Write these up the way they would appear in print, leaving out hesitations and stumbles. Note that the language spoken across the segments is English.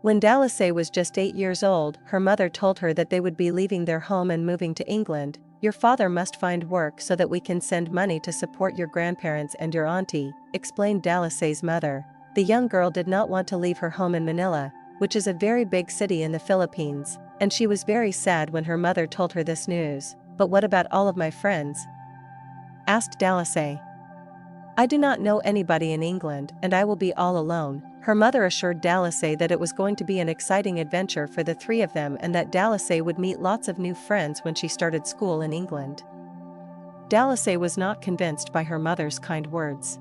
When Dalisay was just 8 years old, her mother told her that they would be leaving their home and moving to England. Your father must find work so that we can send money to support your grandparents and your auntie, explained Dalisay's mother. The young girl did not want to leave her home in Manila, which is a very big city in the Philippines, and she was very sad when her mother told her this news. But what about all of my friends? Asked Dalisay. I do not know anybody in England and I will be all alone. Her mother assured Dalisay that it was going to be an exciting adventure for the three of them and that Dalisay would meet lots of new friends when she started school in England. Dalisay was not convinced by her mother's kind words.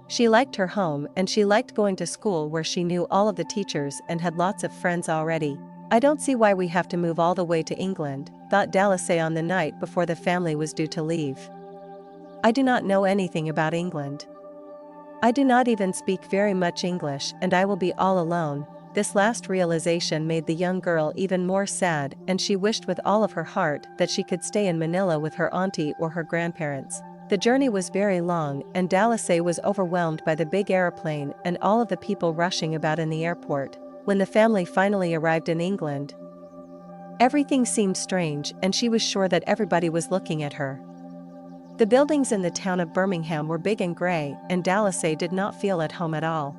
She liked her home and she liked going to school where she knew all of the teachers and had lots of friends already. I don't see why we have to move all the way to England, thought Dalisay on the night before the family was due to leave. I do not know anything about England. I do not even speak very much English and I will be all alone. This last realization made the young girl even more sad and she wished with all of her heart that she could stay in Manila with her auntie or her grandparents. The journey was very long and Dalisay was overwhelmed by the big aeroplane and all of the people rushing about in the airport. When the family finally arrived in England, everything seemed strange and she was sure that everybody was looking at her. The buildings in the town of Birmingham were big and grey, and Dalisay did not feel at home at all.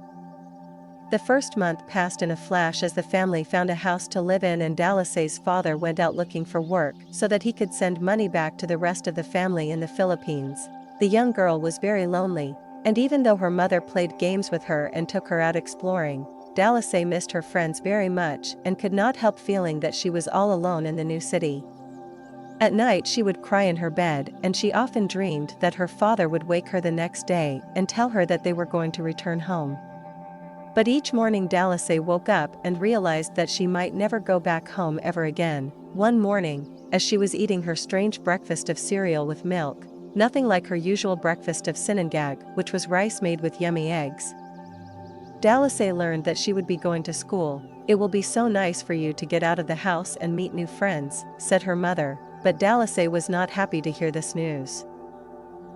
The first month passed in a flash as the family found a house to live in and Dalisay's father went out looking for work so that he could send money back to the rest of the family in the Philippines. The young girl was very lonely, and even though her mother played games with her and took her out exploring, Dalisay missed her friends very much and could not help feeling that she was all alone in the new city. At night she would cry in her bed and she often dreamed that her father would wake her the next day and tell her that they were going to return home. But each morning Dalisay woke up and realized that she might never go back home ever again. One morning, as she was eating her strange breakfast of cereal with milk, nothing like her usual breakfast of sinangag, which was rice made with yummy eggs, Dalisay learned that she would be going to school. It will be so nice for you to get out of the house and meet new friends, said her mother. But Dalisay was not happy to hear this news.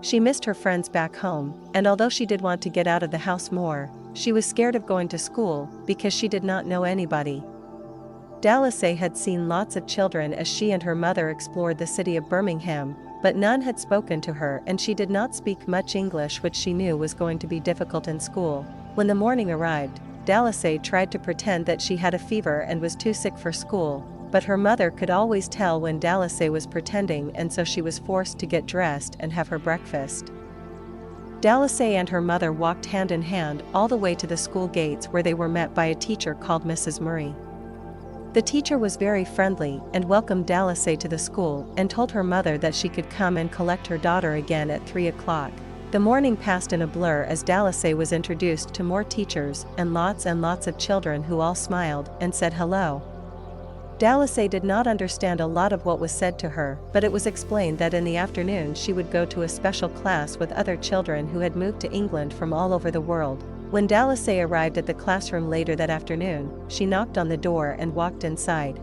She missed her friends back home, and although she did want to get out of the house more, she was scared of going to school because she did not know anybody. Dalisay had seen lots of children as she and her mother explored the city of Birmingham, but none had spoken to her and she did not speak much English, which she knew was going to be difficult in school. When the morning arrived, Dalisay tried to pretend that she had a fever and was too sick for school. But her mother could always tell when Dalisay was pretending and so she was forced to get dressed and have her breakfast. Dalisay and her mother walked hand in hand all the way to the school gates where they were met by a teacher called Mrs. Murray. The teacher was very friendly and welcomed Dalisay to the school and told her mother that she could come and collect her daughter again at 3 o'clock. The morning passed in a blur as Dalisay was introduced to more teachers and lots of children who all smiled and said hello. Dalisay did not understand a lot of what was said to her, but it was explained that in the afternoon she would go to a special class with other children who had moved to England from all over the world. When Dalisay arrived at the classroom later that afternoon, she knocked on the door and walked inside.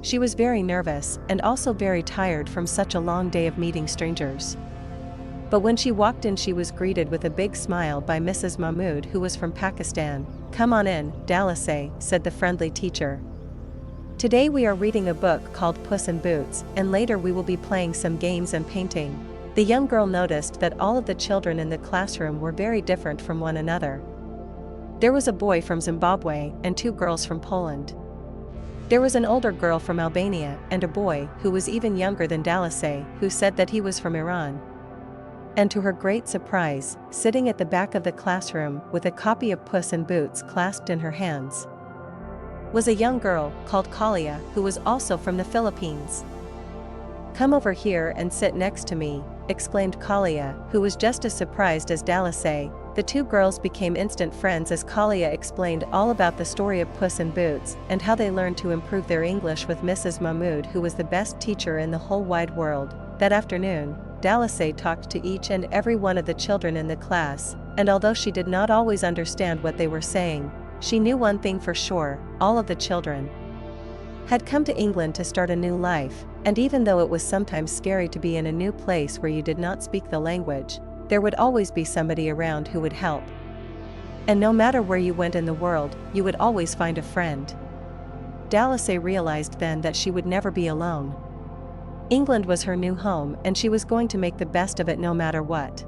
She was very nervous and also very tired from such a long day of meeting strangers. But when she walked in she was greeted with a big smile by Mrs. Mahmood, who was from Pakistan. Come on in, Dalisay, said the friendly teacher. Today we are reading a book called Puss in Boots, and later we will be playing some games and painting. The young girl noticed that all of the children in the classroom were very different from one another. There was a boy from Zimbabwe and 2 girls from Poland. There was an older girl from Albania and a boy who was even younger than Dalisay, who said that he was from Iran. And to her great surprise, sitting at the back of the classroom with a copy of Puss in Boots clasped in her hands, was a young girl called Kalia, who was also from the Philippines. Come over here and sit next to me, exclaimed Kalia, who was just as surprised as Dalisay. The 2 girls became instant friends as Kalia explained all about the story of Puss in Boots and how they learned to improve their English with Mrs. Mahmood, who was the best teacher in the whole wide world. That afternoon, Dalisay talked to each and every one of the children in the class, and although she did not always understand what they were saying, she knew one thing for sure: all of the children had come to England to start a new life, and even though it was sometimes scary to be in a new place where you did not speak the language, there would always be somebody around who would help. And no matter where you went in the world, you would always find a friend. Dalisay realized then that she would never be alone. England was her new home and she was going to make the best of it no matter what.